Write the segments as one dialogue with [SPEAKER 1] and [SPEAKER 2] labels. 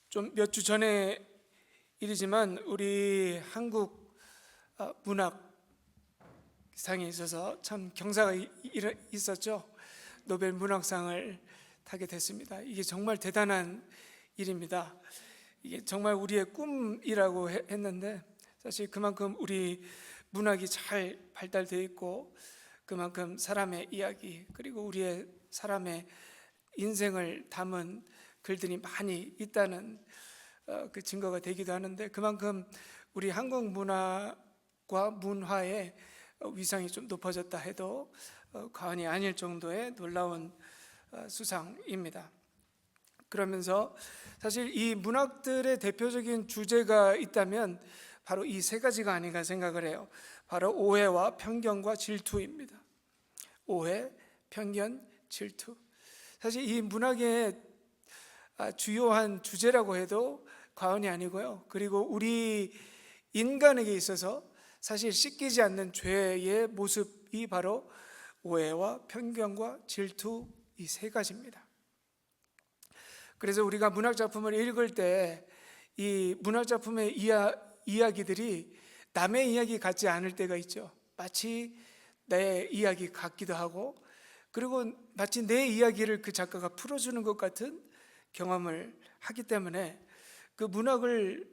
[SPEAKER 1] 좀 몇 주 전에 일이지만 우리 한국 문학상에 있어서 참 경사가 있었죠. 노벨 문학상을 타게 됐습니다. 이게 정말 대단한 일입니다. 이게 정말 우리의 꿈이라고 했는데 사실 그만큼 우리 문학이 잘 발달되어 있고 그만큼 사람의 이야기 그리고 우리의 사람의 인생을 담은 글들이 많이 있다는 그 증거가 되기도 하는데 그만큼 우리 한국 문화과 문화의 위상이 좀 높아졌다 해도 과언이 아닐 정도의 놀라운 수상입니다. 그러면서 사실 이 문학들의 대표적인 주제가 있다면 바로 이 세 가지가 아닌가 생각을 해요. 바로 오해와 편견과 질투입니다. 오해, 편견, 질투. 사실 이 문학의 주요한 주제라고 해도 과언이 아니고요. 그리고 우리 인간에게 있어서 사실 씻기지 않는 죄의 모습이 바로 오해와 편견과 질투 이 세 가지입니다. 그래서 우리가 문학 작품을 읽을 때 이 문학 작품의 이야기들이 남의 이야기 같지 않을 때가 있죠. 마치 내 이야기 같기도 하고 그리고 마치 내 이야기를 그 작가가 풀어주는 것 같은 경험을 하기 때문에 그 문학을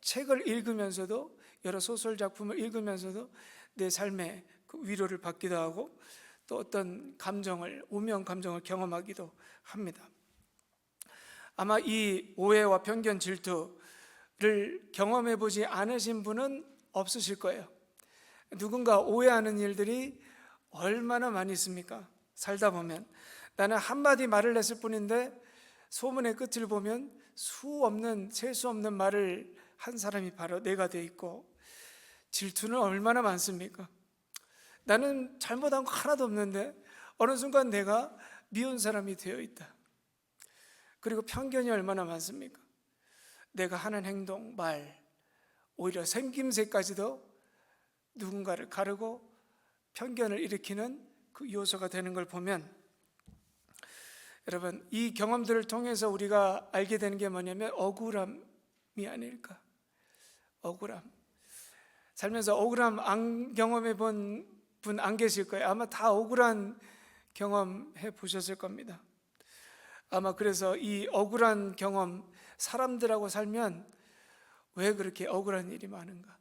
[SPEAKER 1] 책을 읽으면서도 여러 소설 작품을 읽으면서도 내 삶의 그 위로를 받기도 하고 또 어떤 감정을 오묘한 감정을 경험하기도 합니다. 아마 이 오해와 편견 질투를 경험해 보지 않으신 분은 없으실 거예요. 누군가 오해하는 일들이 얼마나 많이 있습니까? 살다 보면 나는 한마디 말을 했을 뿐인데 소문의 끝을 보면 셀 수 없는 말을 한 사람이 바로 내가 돼 있고 질투는 얼마나 많습니까? 나는 잘못한 거 하나도 없는데 어느 순간 내가 미운 사람이 되어 있다. 그리고 편견이 얼마나 많습니까? 내가 하는 행동, 말, 오히려 생김새까지도 누군가를 가르고 편견을 일으키는 그 요소가 되는 걸 보면 여러분 이 경험들을 통해서 우리가 알게 되는 게 뭐냐면 억울함이 아닐까. 억울함. 살면서 억울함 안 경험해 본 분 안 계실 거예요. 아마 다 억울한 경험해 보셨을 겁니다. 아마 그래서 이 억울한 경험, 사람들하고 살면 왜 그렇게 억울한 일이 많은가?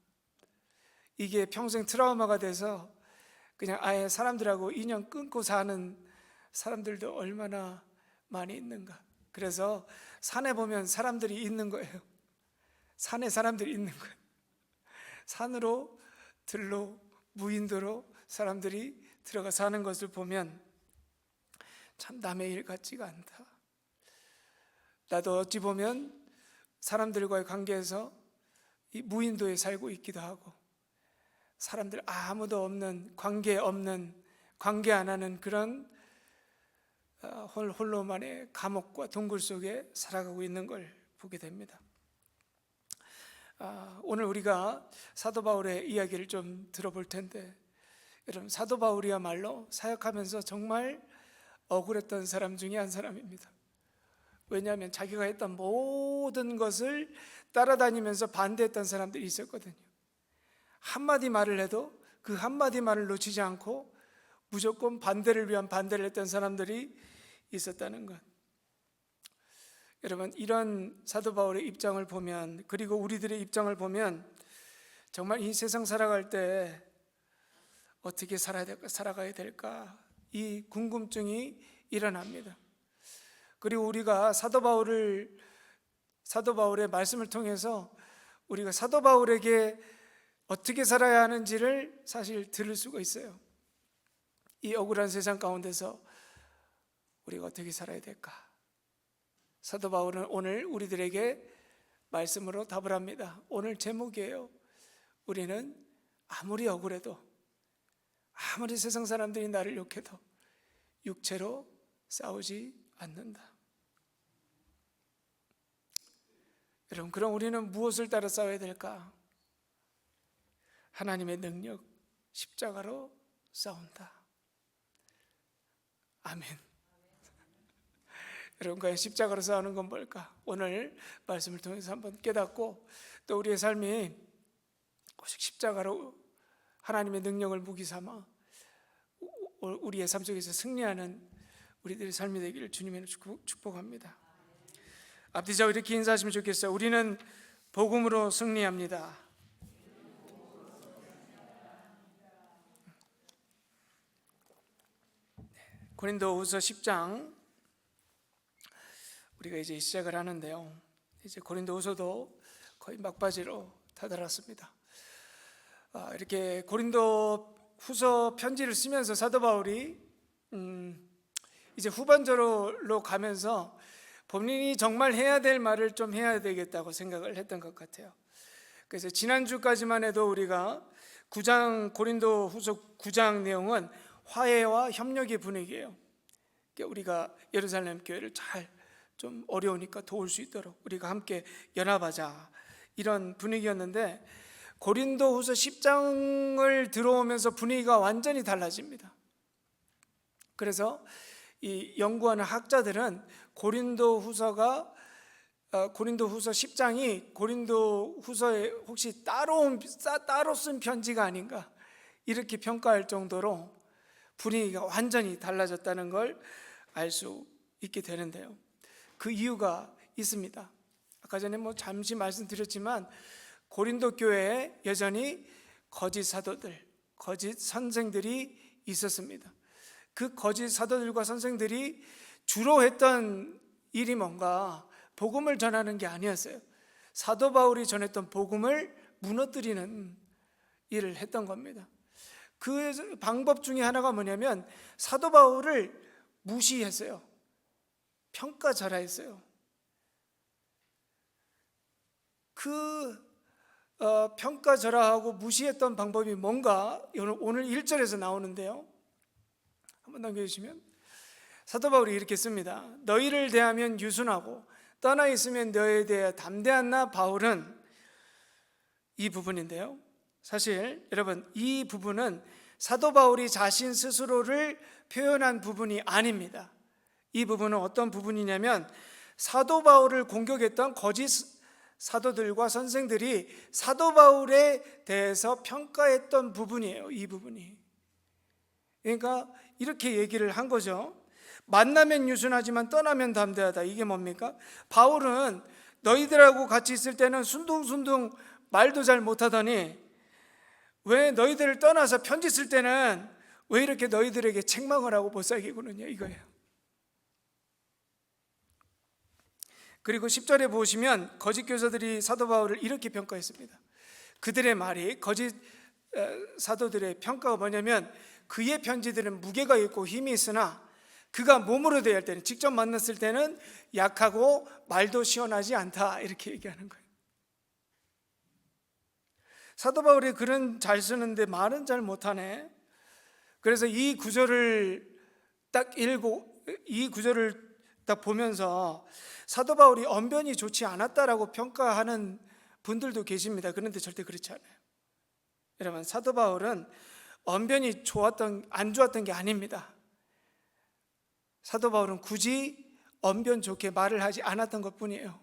[SPEAKER 1] 이게 평생 트라우마가 돼서 그냥 아예 사람들하고 인연 끊고 사는 사람들도 얼마나 많이 있는가? 그래서 산에 보면 사람들이 있는 거예요. 산에 사람들이 있는 거예요. 산으로, 들로, 무인도로 사람들이 들어가 사는 것을 보면 참 남의 일 같지가 않다. 나도 어찌 보면 사람들과의 관계에서 이 무인도에 살고 있기도 하고 사람들 아무도 없는 관계 안 하는 그런 홀로만의 감옥과 동굴 속에 살아가고 있는 걸 보게 됩니다. 오늘 우리가 사도 바울의 이야기를 좀 들어볼 텐데 여러분 사도 바울이야말로 사역하면서 정말 억울했던 사람 중에 한 사람입니다. 왜냐하면 자기가 했던 모든 것을 따라다니면서 반대했던 사람들이 있었거든요. 한마디 말을 해도 그 한마디 말을 놓치지 않고 무조건 반대를 위한 반대를 했던 사람들이 있었다는 것. 여러분 이런 사도 바울의 입장을 보면 그리고 우리들의 입장을 보면 정말 이 세상 살아갈 때 어떻게 살아가야 될까 이 궁금증이 일어납니다. 그리고 우리가 사도 바울의 말씀을 통해서 우리가 사도 바울에게 어떻게 살아야 하는지를 사실 들을 수가 있어요. 이 억울한 세상 가운데서 우리가 어떻게 살아야 될까? 사도 바울은 오늘 우리들에게 말씀으로 답을 합니다. 오늘 제목이에요. 우리는 아무리 억울해도 아무리 세상 사람들이 나를 욕해도 육체로 싸우지 않는다. 여러분 그럼 우리는 무엇을 따라 싸워야 될까? 하나님의 능력, 십자가로 싸운다. 아멘. 여러분, 과연 십자가로 싸우는 건 뭘까? 오늘 말씀을 통해서 한번 깨닫고, 또 우리의 삶이 오직 십자가로 하나님의 능력을 무기 삼아 우리의 삶 속에서 승리하는 우리들의 삶이 되기를 주님의 축복합니다. 앞뒤좌우 이렇게 인사하시면 좋겠어요. 우리는 복음으로 승리합니다. 고린도후서 10장 우리가 이제 시작을 하는데요. 이제 고린도후서도 거의 막바지로 다다랐습니다. 이렇게 고린도후서 편지를 쓰면서 사도 바울이 이제 후반절로 가면서 본인이 정말 해야 될 말을 좀 해야 되겠다고 생각을 했던 것 같아요. 그래서 지난주까지만 해도 우리가 고린도후서 9장 내용은 화해와 협력의 분위기예요. 우리가 예루살렘 교회를 잘 좀 어려우니까 도울 수 있도록 우리가 함께 연합하자, 이런 분위기였는데 고린도후서 10장을 들어오면서 분위기가 완전히 달라집니다. 그래서 이 연구하는 학자들은 고린도후서 10장이 고린도후서에 혹시 따로 쓴 편지가 아닌가, 이렇게 평가할 정도로 분위기가 완전히 달라졌다는 걸 알 수 있게 되는데요. 그 이유가 있습니다. 아까 전에 잠시 말씀드렸지만 고린도 교회에 여전히 거짓 사도들, 거짓 선생들이 있었습니다. 그 거짓 사도들과 선생들이 주로 했던 일이 뭔가 복음을 전하는 게 아니었어요. 사도 바울이 전했던 복음을 무너뜨리는 일을 했던 겁니다. 그 방법 중에 하나가 뭐냐면 사도 바울을 무시했어요. 평가절하했어요. 평가절하하고 무시했던 방법이 뭔가 오늘 1절에서 나오는데요. 한번 넘겨주시면 사도 바울이 이렇게 씁니다. 너희를 대하면 유순하고 떠나 있으면 너희에 대해 담대한 나 바울은, 이 부분인데요. 사실 여러분, 이 부분은 사도 바울이 자신 스스로를 표현한 부분이 아닙니다. 이 부분은 어떤 부분이냐면 사도 바울을 공격했던 거짓 사도들과 선생들이 사도 바울에 대해서 평가했던 부분이에요. 이 부분이. 그러니까 이렇게 얘기를 한 거죠. 만나면 유순하지만 떠나면 담대하다. 이게 뭡니까? 바울은 너희들하고 같이 있을 때는 순둥순둥 말도 잘 못하더니 왜 너희들을 떠나서 편지 쓸 때는 왜 이렇게 너희들에게 책망을 하고 못살게 구느냐, 이거예요. 그리고 10절에 보시면 거짓 교사들이 사도 바울을 이렇게 평가했습니다. 그들의 말이, 거짓 사도들의 평가가 뭐냐면 그의 편지들은 무게가 있고 힘이 있으나 그가 몸으로 대할 때는, 직접 만났을 때는 약하고 말도 시원하지 않다, 이렇게 얘기하는 거예요. 사도 바울이 글은 잘 쓰는데 말은 잘 못하네. 그래서 이 구절을 딱 보면서 사도 바울이 언변이 좋지 않았다라고 평가하는 분들도 계십니다. 그런데 절대 그렇지 않아요. 여러분, 사도 바울은 언변이 안 좋았던 게 아닙니다. 사도 바울은 굳이 언변 좋게 말을 하지 않았던 것 뿐이에요.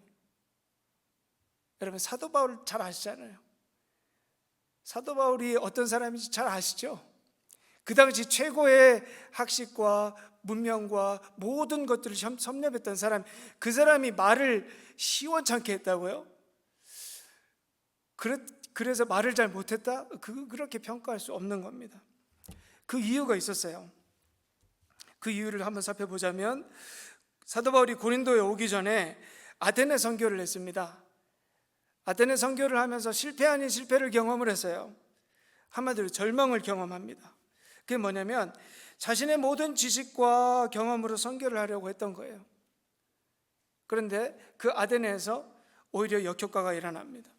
[SPEAKER 1] 여러분, 사도 바울 잘 아시잖아요. 사도 바울이 어떤 사람인지 잘 아시죠? 그 당시 최고의 학식과 문명과 모든 것들을 섭렵했던 사람, 그 사람이 말을 시원찮게 했다고요? 그래서 말을 잘 못했다? 그렇게 평가할 수 없는 겁니다. 그 이유가 있었어요. 그 이유를 한번 살펴보자면 사도 바울이 고린도에 오기 전에 아테네 선교를 했습니다. 아테네 선교를 하면서 실패 아닌 실패를 경험을 했어요. 한마디로 절망을 경험합니다. 그게 뭐냐면 자신의 모든 지식과 경험으로 선교를 하려고 했던 거예요. 그런데 그 아테네에서 오히려 역효과가 일어납니다.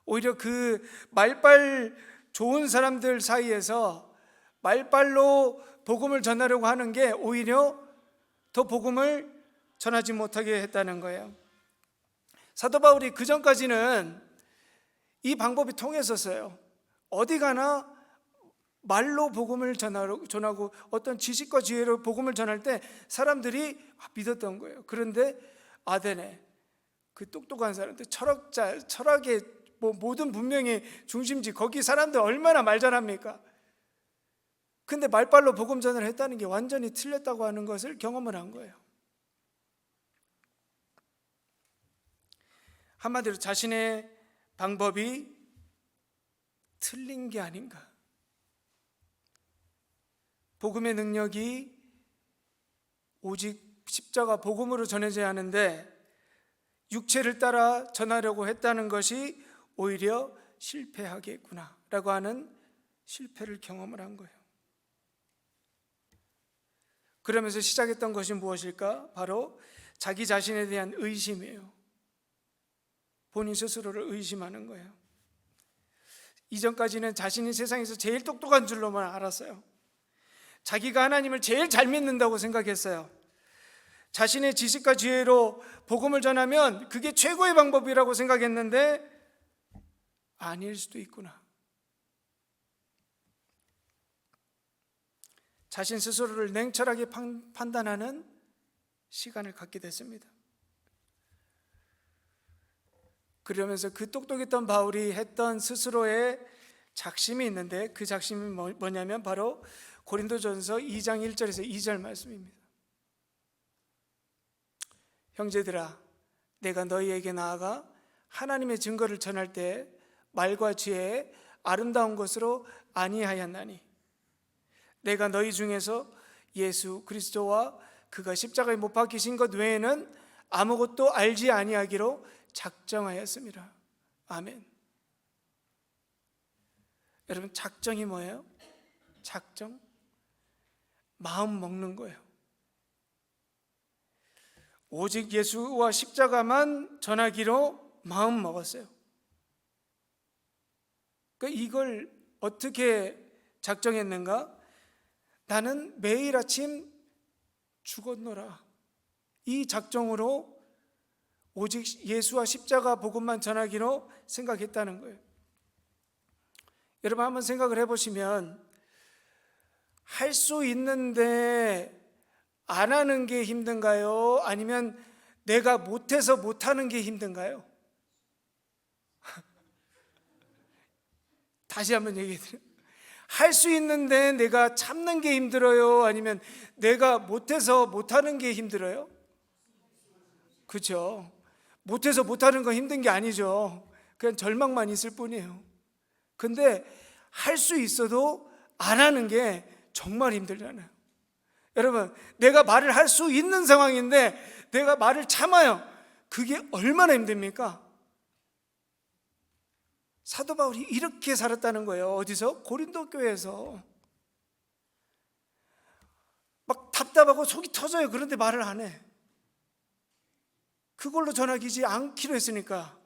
[SPEAKER 1] 오히려 그 말빨 좋은 사람들 사이에서 말빨로 복음을 전하려고 하는 게 오히려 더 복음을 전하지 못하게 했다는 거예요. 사도 바울이 그 전까지는 이 방법이 통했었어요. 어디 가나 말로 복음을 전하고 어떤 지식과 지혜로 복음을 전할 때 사람들이 믿었던 거예요. 그런데 아데네, 그 똑똑한 사람들, 철학의 모든 문명의 중심지, 거기 사람들 얼마나 말 잘합니까? 근데 말발로 복음 전을 했다는 게 완전히 틀렸다고 하는 것을 경험을 한 거예요. 한마디로 자신의 방법이 틀린 게 아닌가. 복음의 능력이 오직 십자가 복음으로 전해져야 하는데 육체를 따라 전하려고 했다는 것이 오히려 실패하겠구나 라고 하는 실패를 경험을 한 거예요. 그러면서 시작했던 것이 무엇일까? 바로 자기 자신에 대한 의심이에요. 본인 스스로를 의심하는 거예요. 이전까지는 자신이 세상에서 제일 똑똑한 줄로만 알았어요. 자기가 하나님을 제일 잘 믿는다고 생각했어요. 자신의 지식과 지혜로 복음을 전하면 그게 최고의 방법이라고 생각했는데 아닐 수도 있구나. 자신 스스로를 냉철하게 판단하는 시간을 갖게 됐습니다. 그러면서 그 똑똑했던 바울이 했던 스스로의 작심이 있는데 그 작심이 뭐냐면 바로 고린도전서 2장 1절에서 2절 말씀입니다. 형제들아, 내가 너희에게 나아가 하나님의 증거를 전할 때 말과 지혜에 아름다운 것으로 아니하였나니 내가 너희 중에서 예수 그리스도와 그가 십자가에 못 박히신 것 외에는 아무것도 알지 아니하기로 작정하였습니다. 아멘. 여러분, 작정이 뭐예요? 작정? 마음 먹는 거예요. 오직 예수와 십자가만 전하기로 마음 먹었어요. 그러니까 이걸 어떻게 작정했는가? 나는 매일 아침 죽었노라. 이 작정으로 오직 예수와 십자가 복음만 전하기로 생각했다는 거예요. 여러분, 한번 생각을 해보시면 할 수 있는데 안 하는 게 힘든가요? 아니면 내가 못해서 못하는 게 힘든가요? 다시 한번 얘기해 드려요. 할 수 있는데 내가 참는 게 힘들어요? 아니면 내가 못해서 못하는 게 힘들어요? 그렇죠. 못해서 못하는 건 힘든 게 아니죠. 그냥 절망만 있을 뿐이에요. 근데 할 수 있어도 안 하는 게 정말 힘들잖아요. 여러분, 내가 말을 할 수 있는 상황인데 내가 말을 참아요. 그게 얼마나 힘듭니까? 사도 바울이 이렇게 살았다는 거예요. 어디서? 고린도 교회에서. 막 답답하고 속이 터져요. 그런데 말을 안 해. 그걸로 전하기지 않기로 했으니까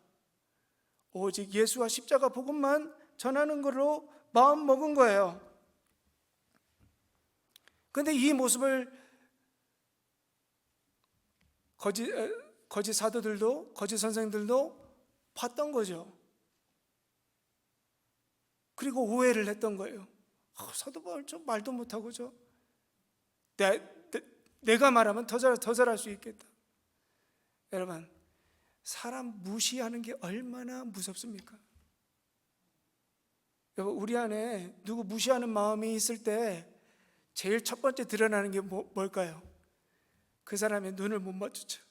[SPEAKER 1] 오직 예수와 십자가 복음만 전하는 걸로 마음 먹은 거예요. 그런데 이 모습을 거짓 사도들도 거짓 선생들도 봤던 거죠. 그리고 오해를 했던 거예요. 사도 바울 좀 말도 못하고 내가 말하면 더 잘할 수 있겠다. 여러분, 사람 무시하는 게 얼마나 무섭습니까? 여러분, 우리 안에 누구 무시하는 마음이 있을 때 제일 첫 번째 드러나는 게 뭘까요? 그 사람의 눈을 못 마주쳐.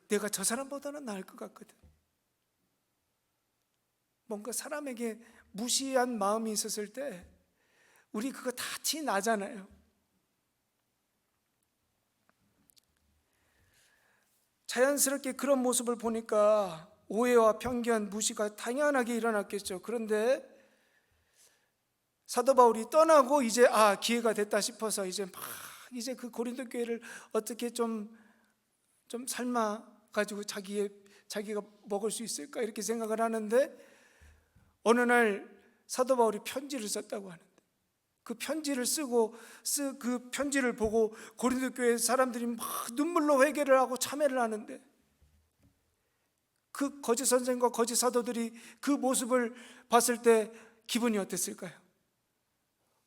[SPEAKER 1] 내가 저 사람보다는 나을 것 같거든. 뭔가 사람에게 무시한 마음이 있었을 때 우리 그거 다 티 나잖아요. 자연스럽게 그런 모습을 보니까 오해와 편견, 무시가 당연하게 일어났겠죠. 그런데 사도 바울이 떠나고 이제 기회가 됐다 싶어서 이제 그 고린도 교회를 어떻게 좀 삶아 가지고 자기가 먹을 수 있을까 이렇게 생각을 하는데 어느 날 사도 바울이 편지를 썼다고 하는데 그 편지를 그 편지를 보고 고린도 교회 사람들이 막 눈물로 회개를 하고 참회를 하는데 그 거짓 선생과 거짓 사도들이 그 모습을 봤을 때 기분이 어땠을까요?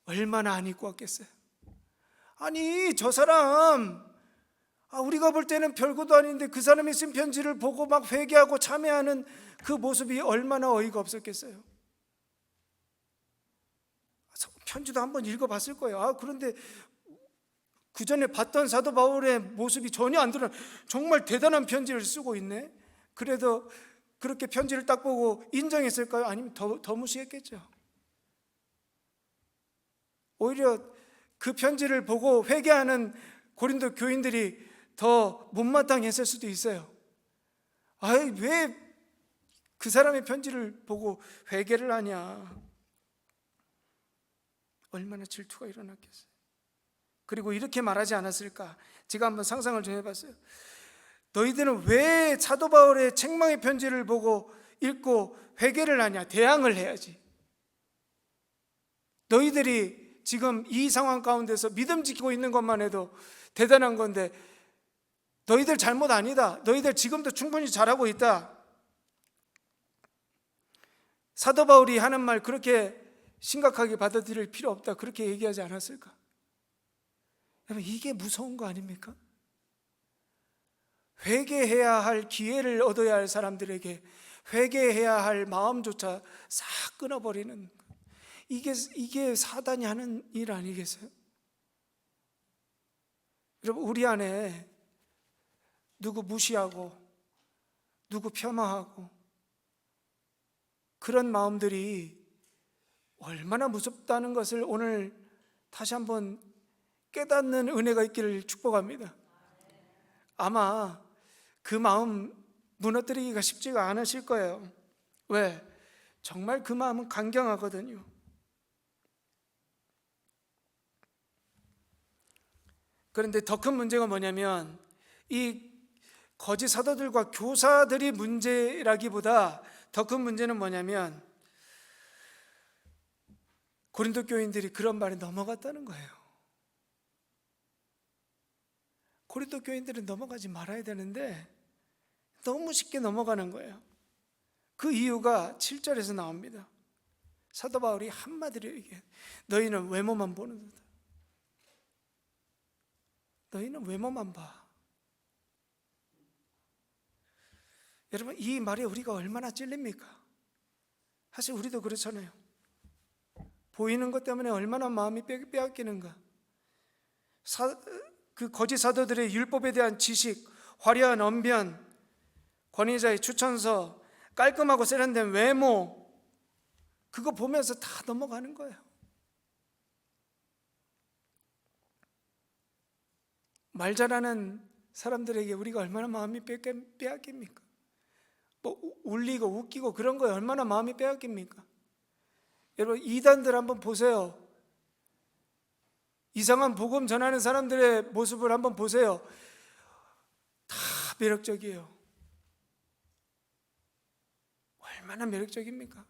[SPEAKER 1] 얼마나 안 입고 왔겠어요? 아니, 저 사람, 우리가 볼 때는 별것도 아닌데 그 사람이 쓴 편지를 보고 막 회개하고 참회하는 그 모습이 얼마나 어이가 없었겠어요. 편지도 한번 읽어봤을 거예요. 그런데 그 전에 봤던 사도 바울의 모습이 전혀 안 드러나. 정말 대단한 편지를 쓰고 있네. 그래도 그렇게 편지를 딱 보고 인정했을까요? 아니면 더 무시했겠죠. 오히려 그 편지를 보고 회개하는 고린도 교인들이 더 못마땅했을 수도 있어요. 왜 그 사람의 편지를 보고 회개를 하냐. 얼마나 질투가 일어났겠어요. 그리고 이렇게 말하지 않았을까? 제가 한번 상상을 좀 해봤어요. 너희들은 왜 사도 바울의 책망의 편지를 보고 읽고 회개를 하냐? 대항을 해야지. 너희들이 지금 이 상황 가운데서 믿음 지키고 있는 것만 해도 대단한 건데 너희들 잘못 아니다. 너희들 지금도 충분히 잘하고 있다. 사도 바울이 하는 말 그렇게 심각하게 받아들일 필요 없다. 그렇게 얘기하지 않았을까? 여러분, 이게 무서운 거 아닙니까? 회개해야 할 기회를 얻어야 할 사람들에게 회개해야 할 마음조차 싹 끊어버리는, 이게 사단이 하는 일 아니겠어요? 여러분, 우리 안에 누구 무시하고 누구 폄하하고 그런 마음들이 얼마나 무섭다는 것을 오늘 다시 한번 깨닫는 은혜가 있기를 축복합니다. 아마 그 마음 무너뜨리기가 쉽지가 않으실 거예요. 왜? 정말 그 마음은 강경하거든요. 그런데 더 큰 문제가 뭐냐면 이 거짓 사도들과 교사들이 문제라기보다 더 큰 문제는 뭐냐면 고린도 교인들이 그런 말에 넘어갔다는 거예요. 고린도 교인들은 넘어가지 말아야 되는데 너무 쉽게 넘어가는 거예요. 그 이유가 7절에서 나옵니다. 사도 바울이 한마디로 얘기해요. 너희는 외모만 보는 거다. 너희는 외모만 봐. 여러분, 이 말에 우리가 얼마나 찔립니까? 사실 우리도 그렇잖아요. 보이는 것 때문에 얼마나 마음이 빼앗기는가. 그 거짓 사도들의 율법에 대한 지식, 화려한 언변, 권위자의 추천서, 깔끔하고 세련된 외모, 그거 보면서 다 넘어가는 거예요. 말 잘하는 사람들에게 우리가 얼마나 마음이 빼앗깁니까? 뭐 울리고 웃기고 그런 거에 얼마나 마음이 빼앗깁니까? 여러분, 이단들 한번 보세요. 이상한 복음 전하는 사람들의 모습을 한번 보세요. 다 매력적이에요. 얼마나 매력적입니까?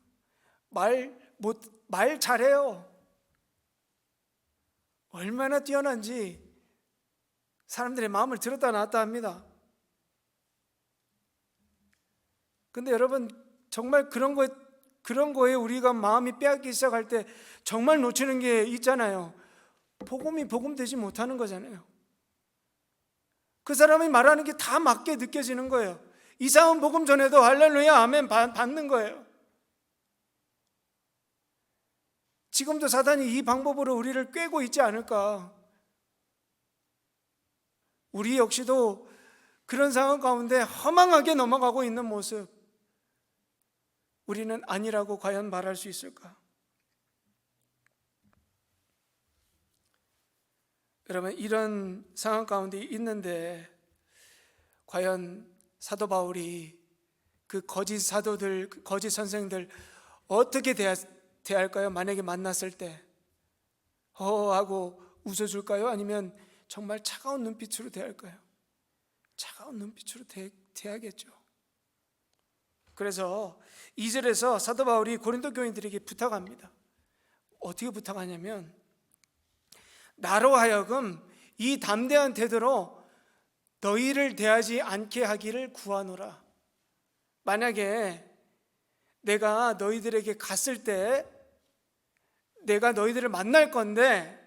[SPEAKER 1] 말 잘해요. 얼마나 뛰어난지 사람들의 마음을 들었다 놨다 합니다. 근데 여러분, 정말 그런 거에 우리가 마음이 빼앗기기 시작할 때 정말 놓치는 게 있잖아요. 복음이 복음되지 못하는 거잖아요. 그 사람이 말하는 게 다 맞게 느껴지는 거예요. 이상한 복음 전에도 할렐루야 아멘 받는 거예요. 지금도 사단이 이 방법으로 우리를 꿰고 있지 않을까. 우리 역시도 그런 상황 가운데 허망하게 넘어가고 있는 모습, 우리는 아니라고 과연 말할 수 있을까? 여러분, 이런 상황 가운데 있는데 과연 사도 바울이 그 거짓 사도들, 거짓 선생들 어떻게 대할까요? 만약에 만났을 때 허허하고 웃어줄까요? 아니면 정말 차가운 눈빛으로 대할까요? 차가운 눈빛으로 대하겠죠. 그래서 2절에서 사도 바울이 고린도 교인들에게 부탁합니다. 어떻게 부탁하냐면 나로 하여금 이 담대한 태도로 너희를 대하지 않게 하기를 구하노라. 만약에 내가 너희들에게 갔을 때 내가 너희들을 만날 건데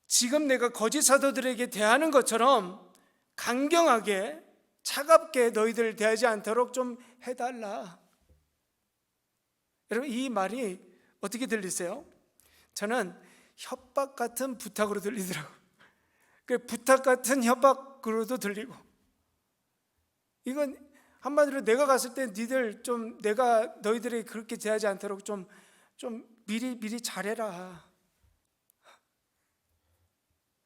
[SPEAKER 1] 지금 내가 거짓 사도들에게 대하는 것처럼 강경하게 차갑게 너희들을 대하지 않도록 좀 해달라. 여러분, 이 말이 어떻게 들리세요? 저는 협박 같은 부탁으로 들리더라고요. 부탁 같은 협박으로도 들리고, 이건 한마디로 내가 갔을 때 니들 좀 내가 너희들에게 그렇게 대하지 않도록 좀 미리 잘해라.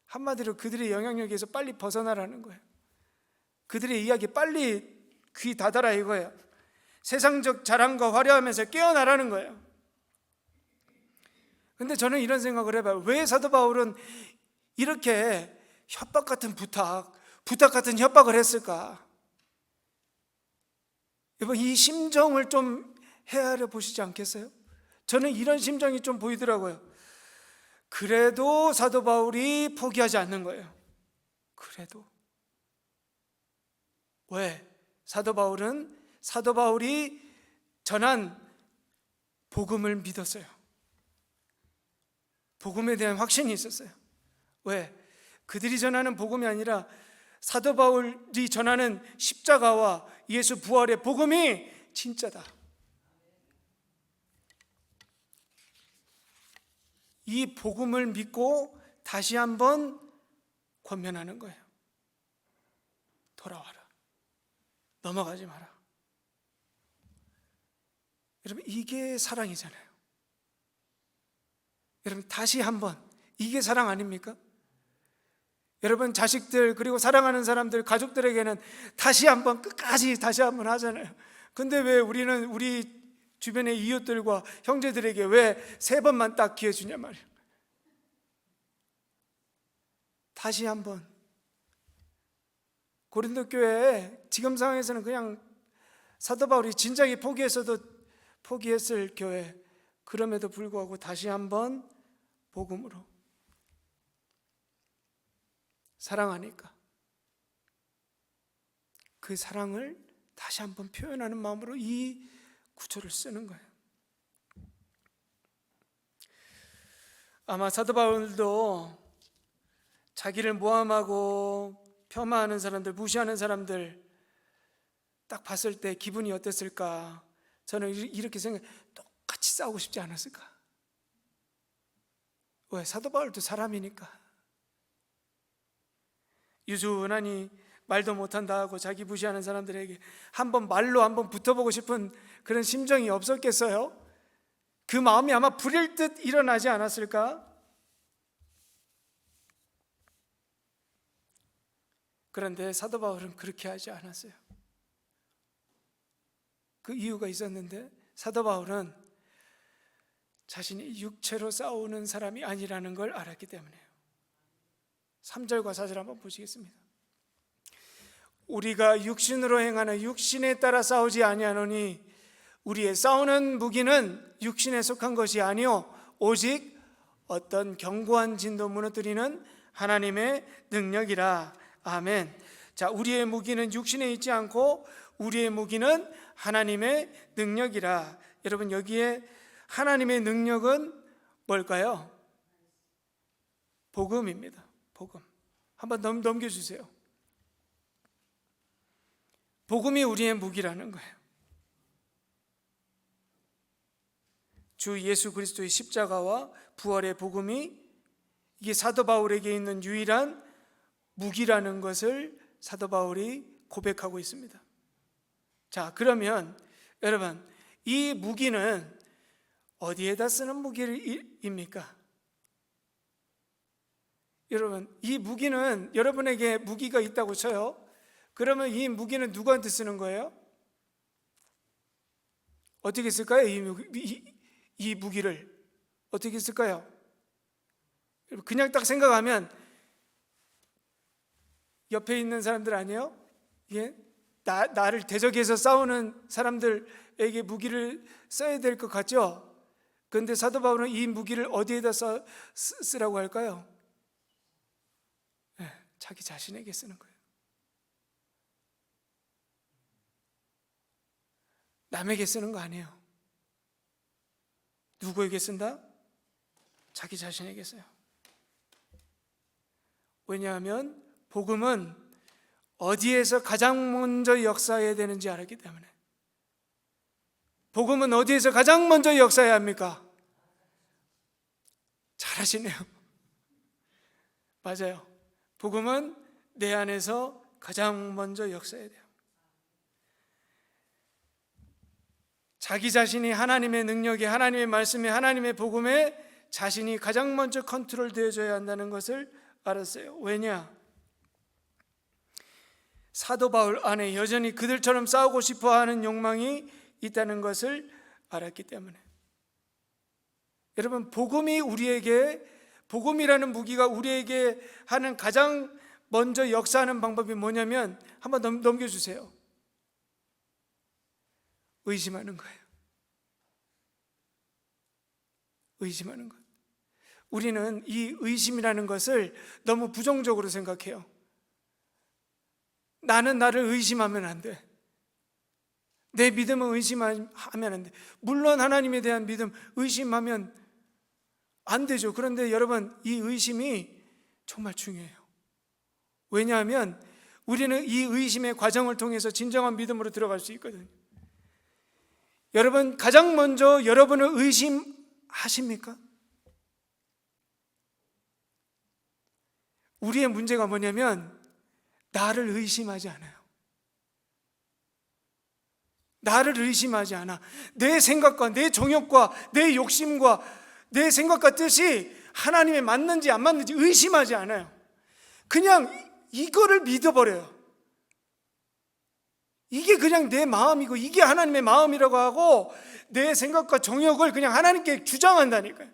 [SPEAKER 1] 한마디로 그들의 영향력에서 빨리 벗어나라는 거예요. 그들의 이야기에 빨리 귀 닫아라 이거예요. 세상적 자랑과 화려하면서 깨어나라는 거예요. 근데 저는 이런 생각을 해봐요. 왜 사도 바울은 이렇게 협박 같은 부탁 같은 협박을 했을까? 여러분, 이 심정을 좀 헤아려 보시지 않겠어요? 저는 이런 심정이 좀 보이더라고요. 그래도 사도 바울이 포기하지 않는 거예요. 그래도. 왜? 사도 바울이 전한 복음을 믿었어요. 복음에 대한 확신이 있었어요. 왜? 그들이 전하는 복음이 아니라 사도 바울이 전하는 십자가와 예수 부활의 복음이 진짜다. 이 복음을 믿고 다시 한번 권면하는 거예요. 돌아와라. 넘어가지 마라. 여러분, 이게 사랑이잖아요. 여러분, 다시 한번, 이게 사랑 아닙니까? 여러분, 자식들 그리고 사랑하는 사람들, 가족들에게는 다시 한번, 끝까지 다시 한번 하잖아요. 근데 왜 우리는 우리 주변의 이웃들과 형제들에게 왜 3번만 딱 기회 주냐 말이에요. 다시 한번. 고린도 교회 지금 상황에서는 그냥 사도 바울이 진작에 포기했을 교회, 그럼에도 불구하고 다시 한번 복음으로 사랑하니까 그 사랑을 다시 한번 표현하는 마음으로 이 구절을 쓰는 거예요. 아마 사도 바울도 자기를 모함하고 폄하하는 사람들, 무시하는 사람들 딱 봤을 때 기분이 어땠을까? 저는 이렇게 생각해요. 똑같이 싸우고 싶지 않았을까? 왜? 사도 바울도 사람이니까. 유순하니 말도 못한다 하고 자기 무시하는 사람들에게 말로 한번 붙어보고 싶은 그런 심정이 없었겠어요? 그 마음이 아마 불일 듯 일어나지 않았을까? 그런데 사도 바울은 그렇게 하지 않았어요. 그 이유가 있었는데, 사도 바울은 자신이 육체로 싸우는 사람이 아니라는 걸 알았기 때문에요. 3절과 4절 한번 보시겠습니다. 우리가 육신으로 행하는 육신에 따라 싸우지 아니하노니 우리의 싸우는 무기는 육신에 속한 것이 아니요 오직 어떤 견고한 진도 무너뜨리는 하나님의 능력이라. 아멘. 자, 우리의 무기는 육신에 있지 않고 우리의 무기는 하나님의 능력이라. 여러분, 여기에 하나님의 능력은 뭘까요? 복음입니다. 복음. 한번 넘겨주세요. 복음이 우리의 무기라는 거예요. 주 예수 그리스도의 십자가와 부활의 복음이 이게 사도 바울에게 있는 유일한 무기라는 것을 사도 바울이 고백하고 있습니다. 자, 그러면 여러분, 이 무기는 어디에다 쓰는 무기입니까? 여러분, 이 무기는 여러분에게 무기가 있다고 쳐요. 그러면 이 무기는 누구한테 쓰는 거예요? 어떻게 쓸까요? 이 무기를 어떻게 쓸까요? 그냥 딱 생각하면 옆에 있는 사람들 아니에요? 예? 나를 대적해서 싸우는 사람들에게 무기를 써야 될 것 같죠? 그런데 사도 바울은 이 무기를 어디에다 쓰라고 할까요? 네, 자기 자신에게 쓰는 거예요. 남에게 쓰는 거 아니에요. 누구에게 쓴다? 자기 자신에게 써요. 왜냐하면 복음은 어디에서 가장 먼저 역사해야 되는지 알았기 때문에. 복음은 어디에서 가장 먼저 역사해야 합니까? 잘하시네요. 맞아요. 복음은 내 안에서 가장 먼저 역사해야 돼요. 자기 자신이 하나님의 능력에, 하나님의 말씀에, 하나님의 복음에 자신이 가장 먼저 컨트롤 되어줘야 한다는 것을 알았어요. 왜냐? 사도 바울 안에 여전히 그들처럼 싸우고 싶어하는 욕망이 있다는 것을 알았기 때문에. 여러분, 복음이라는 무기가 우리에게 하는 가장 먼저 역사하는 방법이 뭐냐면, 한번 넘겨주세요. 의심하는 거예요. 의심하는 것. 우리는 이 의심이라는 것을 너무 부정적으로 생각해요. 나는 나를 의심하면 안 돼. 내 믿음은 의심하면 안 돼. 물론 하나님에 대한 믿음, 의심하면 안 되죠. 그런데 여러분, 이 의심이 정말 중요해요. 왜냐하면 우리는 이 의심의 과정을 통해서 진정한 믿음으로 들어갈 수 있거든요. 여러분, 가장 먼저 여러분을 의심하십니까? 우리의 문제가 뭐냐면 나를 의심하지 않아요. 나를 의심하지 않아. 내 생각과 내 정욕과 내 욕심과 내 생각과 뜻이 하나님에 맞는지 안 맞는지 의심하지 않아요. 그냥 이거를 믿어버려요. 이게 그냥 내 마음이고 이게 하나님의 마음이라고 하고 내 생각과 정욕을 그냥 하나님께 주장한다니까요.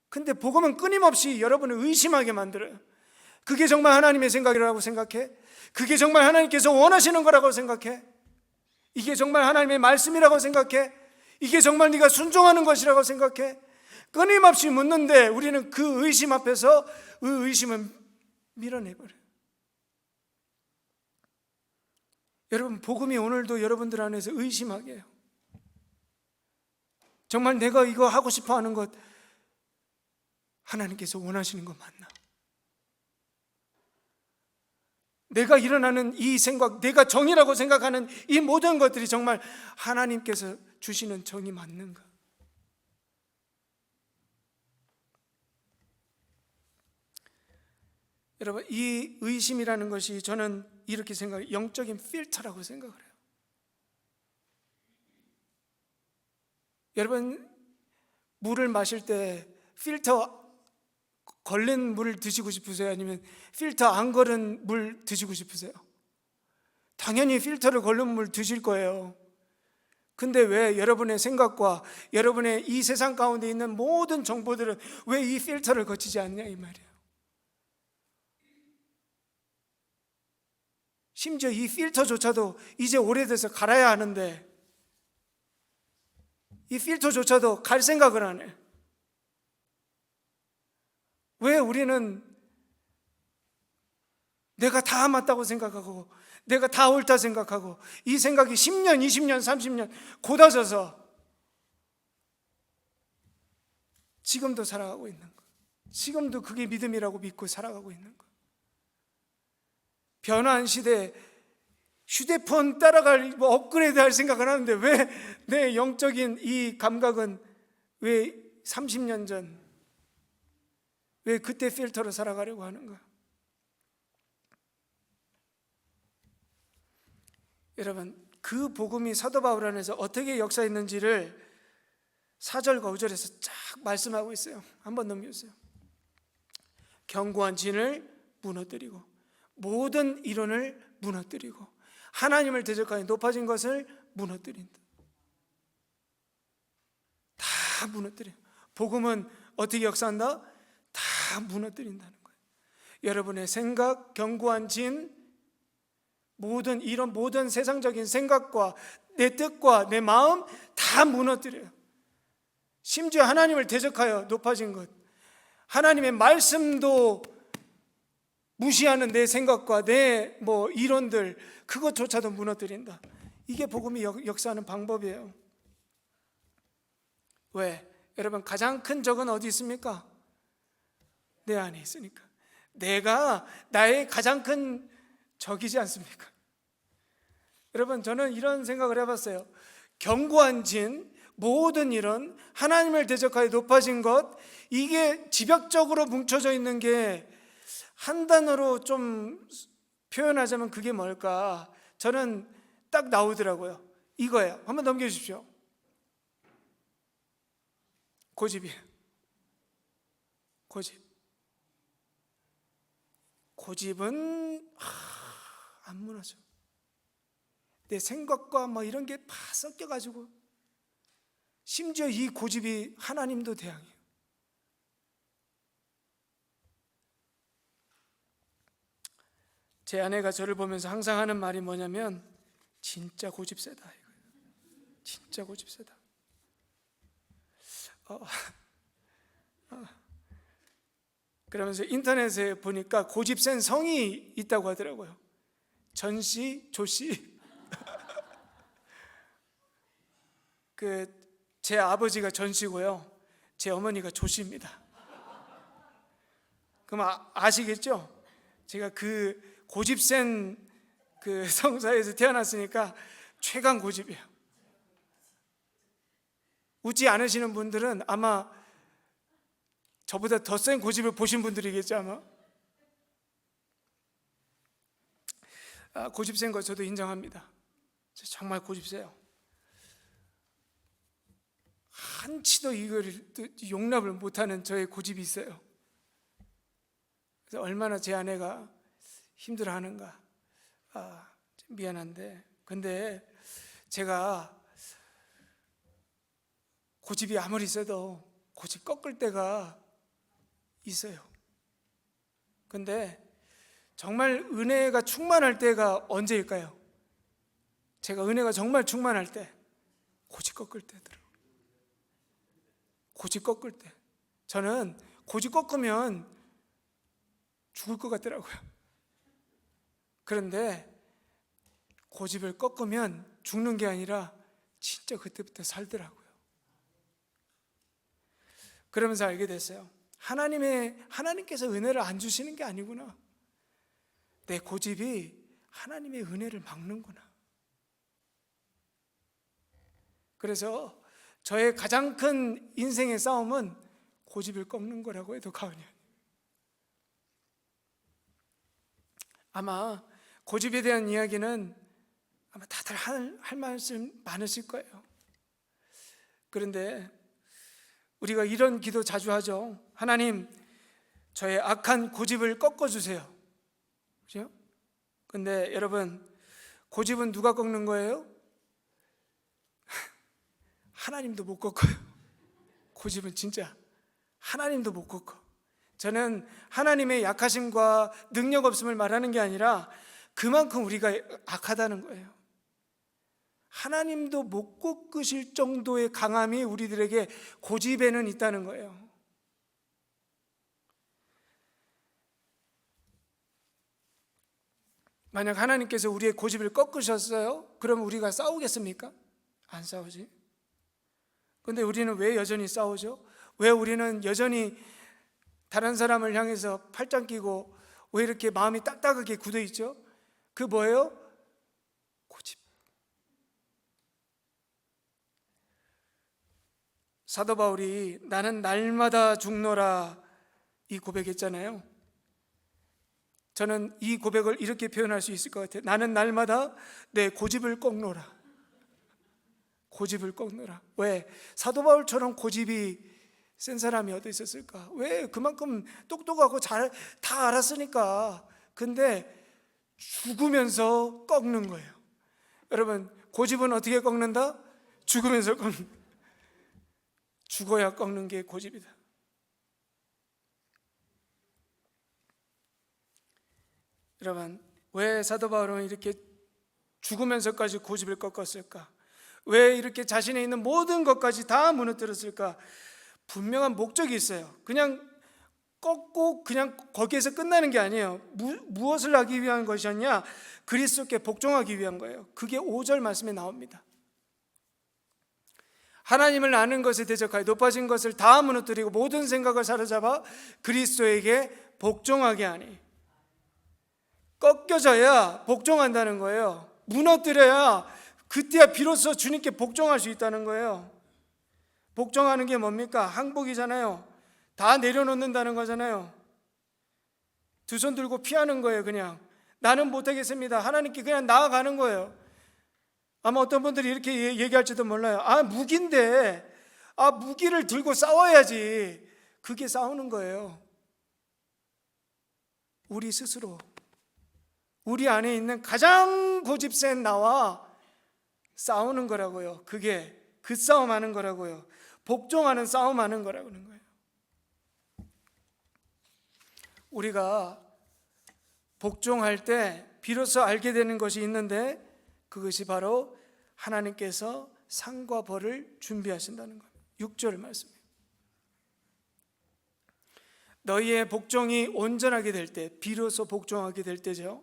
[SPEAKER 1] 근데 복음은 끊임없이 여러분을 의심하게 만들어요. 그게 정말 하나님의 생각이라고 생각해? 그게 정말 하나님께서 원하시는 거라고 생각해? 이게 정말 하나님의 말씀이라고 생각해? 이게 정말 네가 순종하는 것이라고 생각해? 끊임없이 묻는데 우리는 그 의심 앞에서 그 의심을 밀어내버려요. 여러분, 복음이 오늘도 여러분들 안에서 의심하게 해요. 정말 내가 이거 하고 싶어 하는 것 하나님께서 원하시는 거 맞나? 내가 일어나는 이 생각, 내가 정의라고 생각하는 이 모든 것들이 정말 하나님께서 주시는 정의 맞는가? 여러분, 이 의심이라는 것이 저는 이렇게 생각해요. 영적인 필터라고 생각을 해요. 여러분, 물을 마실 때 필터 걸린 물 드시고 싶으세요? 아니면 필터 안 걸은 물 드시고 싶으세요? 당연히 필터를 걸린 물 드실 거예요. 근데 왜 여러분의 생각과 여러분의 이 세상 가운데 있는 모든 정보들은 왜 이 필터를 거치지 않냐 이 말이에요. 심지어 이 필터조차도 이제 오래돼서 갈아야 하는데 이 필터조차도 갈 생각을 안 해. 왜 우리는 내가 다 맞다고 생각하고 내가 다 옳다 생각하고 이 생각이 10년, 20년, 30년 곧아져서 지금도 살아가고 있는 거. 지금도 그게 믿음이라고 믿고 살아가고 있는 거. 변화한 시대에 휴대폰 따라갈 업그레이드 할 생각을 하는데 왜 내 영적인 이 감각은 왜 30년 전 왜 그때 필터로 살아가려고 하는가? 여러분, 그 복음이 사도 바울 안에서 어떻게 역사했는지를 4절과 5절에서 쫙 말씀하고 있어요. 한번 넘겨주세요. 견고한 진을 무너뜨리고 모든 이론을 무너뜨리고 하나님을 대적하여 높아진 것을 무너뜨린다. 다 무너뜨려. 복음은 어떻게 역사한다? 다 무너뜨린다는 거예요. 여러분의 생각, 견고한 진, 이런 모든 세상적인 생각과 내 뜻과 내 마음 다 무너뜨려요. 심지어 하나님을 대적하여 높아진 것, 하나님의 말씀도 무시하는 내 생각과 내 이론들, 그것조차도 무너뜨린다. 이게 복음이 역사하는 방법이에요. 왜? 여러분, 가장 큰 적은 어디 있습니까? 내 안에 있으니까. 내가 나의 가장 큰 적이지 않습니까? 여러분, 저는 이런 생각을 해봤어요. 견고한 진, 모든 일은 하나님을 대적하여 높아진 것, 이게 집약적으로 뭉쳐져 있는 게 한 단어로 좀 표현하자면 그게 뭘까? 저는 딱 나오더라고요. 이거예요. 한번 넘겨주십시오. 고집이에요. 고집. 고집은 안 무너져. 내 생각과 뭐 이런 게 다 섞여가지고, 심지어 이 고집이 하나님도 대항해요. 제 아내가 저를 보면서 항상 하는 말이 뭐냐면, 진짜 고집 세다 이거예요. 진짜 고집 세다. 그러면서 인터넷에 보니까 고집 센 성이 있다고 하더라고요. 전씨, 조씨. 제 아버지가 전씨고요, 제 어머니가 조씨입니다. 그럼 아시겠죠? 제가 그 고집 센 그 성사에서 태어났으니까 최강 고집이에요. 웃지 않으시는 분들은 아마 저보다 더 센 고집을 보신 분들이겠죠, 아마. 고집 센 거 저도 인정합니다. 정말 고집 세요. 한치도 이걸 용납을 못하는 저의 고집이 있어요. 그래서 얼마나 제 아내가 힘들어하는가. 미안한데, 근데 제가 고집이 아무리 세도 고집 꺾을 때가 있어요. 근데 정말 은혜가 충만할 때가 언제일까요? 제가 은혜가 정말 충만할 때, 고집 꺾을 때더라고요. 고집 꺾을 때. 저는 고집 꺾으면 죽을 것 같더라고요. 그런데 고집을 꺾으면 죽는 게 아니라 진짜 그때부터 살더라고요. 그러면서 알게 됐어요. 하나님께서 은혜를 안 주시는 게 아니구나. 내 고집이 하나님의 은혜를 막는구나. 그래서 저의 가장 큰 인생의 싸움은 고집을 꺾는 거라고 해도 과언이 아니에요. 아마 고집에 대한 이야기는 아마 다들 할 말씀 많으실 거예요. 그런데 우리가 이런 기도 자주 하죠. 하나님, 저의 악한 고집을 꺾어주세요. 그죠? 근데 여러분, 고집은 누가 꺾는 거예요? 하나님도 못 꺾어요. 고집은 진짜 하나님도 못 꺾어. 저는 하나님의 약하심과 능력 없음을 말하는 게 아니라 그만큼 우리가 악하다는 거예요. 하나님도 못 꺾으실 정도의 강함이 우리들에게 고집에는 있다는 거예요. 만약 하나님께서 우리의 고집을 꺾으셨어요? 그럼 우리가 싸우겠습니까? 안 싸우지. 근데 우리는 왜 여전히 싸우죠? 왜 우리는 여전히 다른 사람을 향해서 팔짱 끼고 왜 이렇게 마음이 딱딱하게 굳어 있죠? 그 뭐예요? 고집. 사도 바울이 나는 날마다 죽노라 이 고백했잖아요. 저는 이 고백을 이렇게 표현할 수 있을 것 같아요. 나는 날마다 내 고집을 꺾노라. 고집을 꺾노라. 왜? 사도 바울처럼 고집이 센 사람이 어디 있었을까? 왜? 그만큼 똑똑하고 다 알았으니까. 근데 죽으면서 꺾는 거예요. 여러분, 고집은 어떻게 꺾는다? 죽으면서 꺾는. 죽어야 꺾는 게 고집이다. 여러분, 왜 사도 바울은 이렇게 죽으면서까지 고집을 꺾었을까? 왜 이렇게 자신에 있는 모든 것까지 다 무너뜨렸을까? 분명한 목적이 있어요. 그냥 꺾고 그냥 거기에서 끝나는 게 아니에요. 무엇을 하기 위한 것이었냐? 그리스도께 복종하기 위한 거예요. 그게 5절 말씀에 나옵니다. 하나님을 아는 것에 대적하여 높아진 것을 다 무너뜨리고 모든 생각을 사로잡아 그리스도에게 복종하게 하니. 꺾여져야 복종한다는 거예요. 무너뜨려야 그때야 비로소 주님께 복종할 수 있다는 거예요. 복종하는 게 뭡니까? 항복이잖아요. 다 내려놓는다는 거잖아요. 두 손 들고 피하는 거예요. 그냥 나는 못하겠습니다. 하나님께 그냥 나아가는 거예요. 아마 어떤 분들이 이렇게 얘기할지도 몰라요. 무기인데 무기를 들고 싸워야지. 그게 싸우는 거예요. 우리 스스로, 우리 안에 있는 가장 고집센 나와 싸우는 거라고요. 그게 그 싸움하는 거라고요. 복종하는 싸움하는 거라는 거예요. 우리가 복종할 때 비로소 알게 되는 것이 있는데 그것이 바로 하나님께서 상과 벌을 준비하신다는 거예요. 6절 말씀이에요. 너희의 복종이 온전하게 될 때, 비로소 복종하게 될 때죠.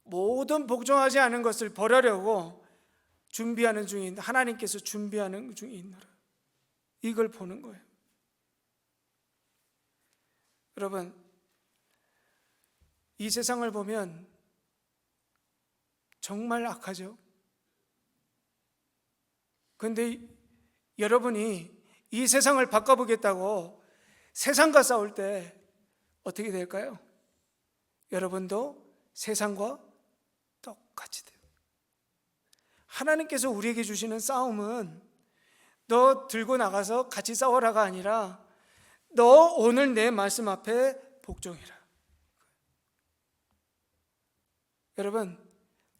[SPEAKER 1] 모든 복종하지 않은 것을 벌하려고 준비하는 중인, 하나님께서 준비하는 중에 있노라. 이걸 보는 거예요. 여러분, 이 세상을 보면 정말 악하죠. 그런데 여러분이 이 세상을 바꿔보겠다고 세상과 싸울 때 어떻게 될까요? 여러분도 세상과 똑같이 돼요. 하나님께서 우리에게 주시는 싸움은 너 들고 나가서 같이 싸워라가 아니라 너 오늘 내 말씀 앞에 복종해라. 여러분,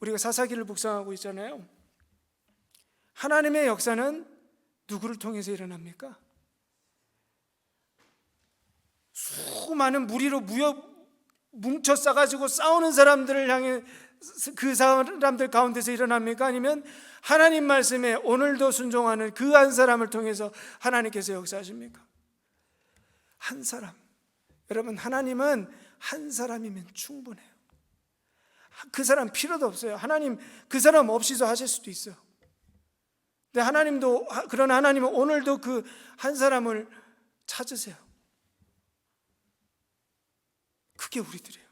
[SPEAKER 1] 우리가 사사기를 묵상하고 있잖아요. 하나님의 역사는 누구를 통해서 일어납니까? 수많은 무리로 뭉쳐 싸가지고 싸우는 사람들을 향해 그 사람들 가운데서 일어납니까? 아니면 하나님 말씀에 오늘도 순종하는 그 한 사람을 통해서 하나님께서 역사하십니까? 한 사람. 여러분, 하나님은 한 사람이면 충분해요. 그 사람 필요도 없어요. 하나님 그 사람 없이도 하실 수도 있어요. 근데 하나님도, 그런 하나님은 오늘도 그 한 사람을 찾으세요. 그게 우리들이에요.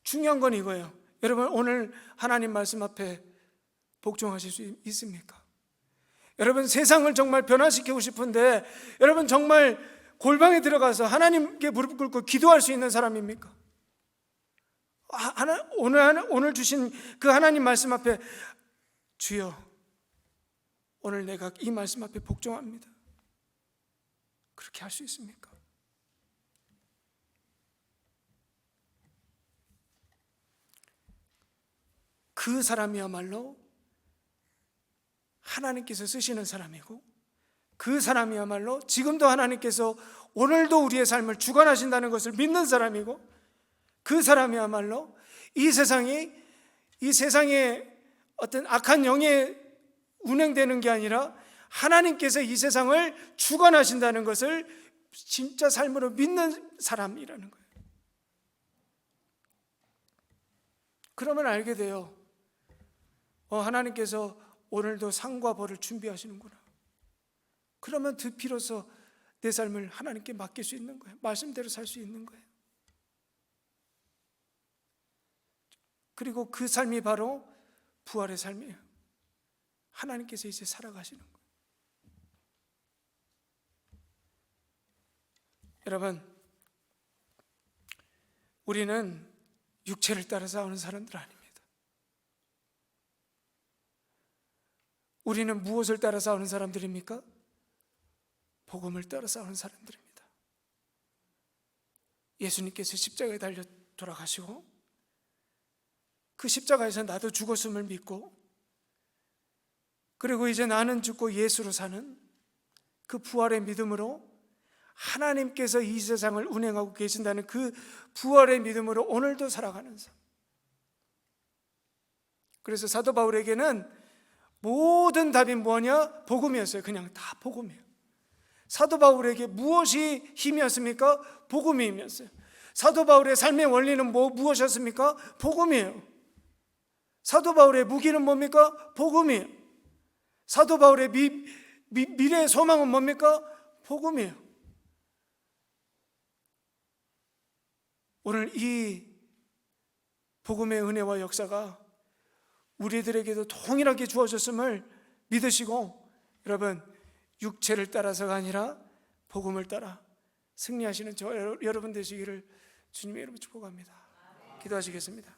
[SPEAKER 1] 중요한 건 이거예요. 여러분, 오늘 하나님 말씀 앞에 복종하실 수 있습니까? 여러분, 세상을 정말 변화시키고 싶은데 여러분 정말 골방에 들어가서 하나님께 무릎 꿇고 기도할 수 있는 사람입니까? 오늘 주신 그 하나님 말씀 앞에 주여, 오늘 내가 이 말씀 앞에 복종합니다. 그렇게 할 수 있습니까? 그 사람이야말로 하나님께서 쓰시는 사람이고, 그 사람이야말로 지금도 하나님께서 오늘도 우리의 삶을 주관하신다는 것을 믿는 사람이고, 그 사람이야말로 이 세상에 어떤 악한 영에 운행되는 게 아니라 하나님께서 이 세상을 주관하신다는 것을 진짜 삶으로 믿는 사람이라는 거예요. 그러면 알게 돼요. 하나님께서 오늘도 상과 벌을 준비하시는구나. 그러면 비로소 내 삶을 하나님께 맡길 수 있는 거예요. 말씀대로 살 수 있는 거예요. 그리고 그 삶이 바로 부활의 삶이에요. 하나님께서 이제 살아가시는 거예요. 여러분, 우리는 육체를 따라 싸우는 사람들 아닙니다. 우리는 무엇을 따라 싸우는 사람들입니까? 복음을 따라 싸우는 사람들입니다. 예수님께서 십자가에 달려 돌아가시고 그 십자가에서 나도 죽었음을 믿고, 그리고 이제 나는 죽고 예수로 사는 그 부활의 믿음으로 하나님께서 이 세상을 운행하고 계신다는 그 부활의 믿음으로 오늘도 살아가는 삶. 그래서 사도 바울에게는 모든 답이 뭐냐? 복음이었어요. 그냥 다 복음이에요. 사도 바울에게 무엇이 힘이었습니까? 복음이 힘이었어요. 사도 바울의 삶의 원리는 무엇이었습니까? 복음이에요. 사도 바울의 무기는 뭡니까? 복음이에요. 사도 바울의 미래의 소망은 뭡니까? 복음이에요. 오늘 이 복음의 은혜와 역사가 우리들에게도 동일하게 주어졌음을 믿으시고, 여러분, 육체를 따라서가 아니라 복음을 따라 승리하시는 저 여러분 되시기를 주님의 이름으로 축복합니다. 기도하시겠습니다.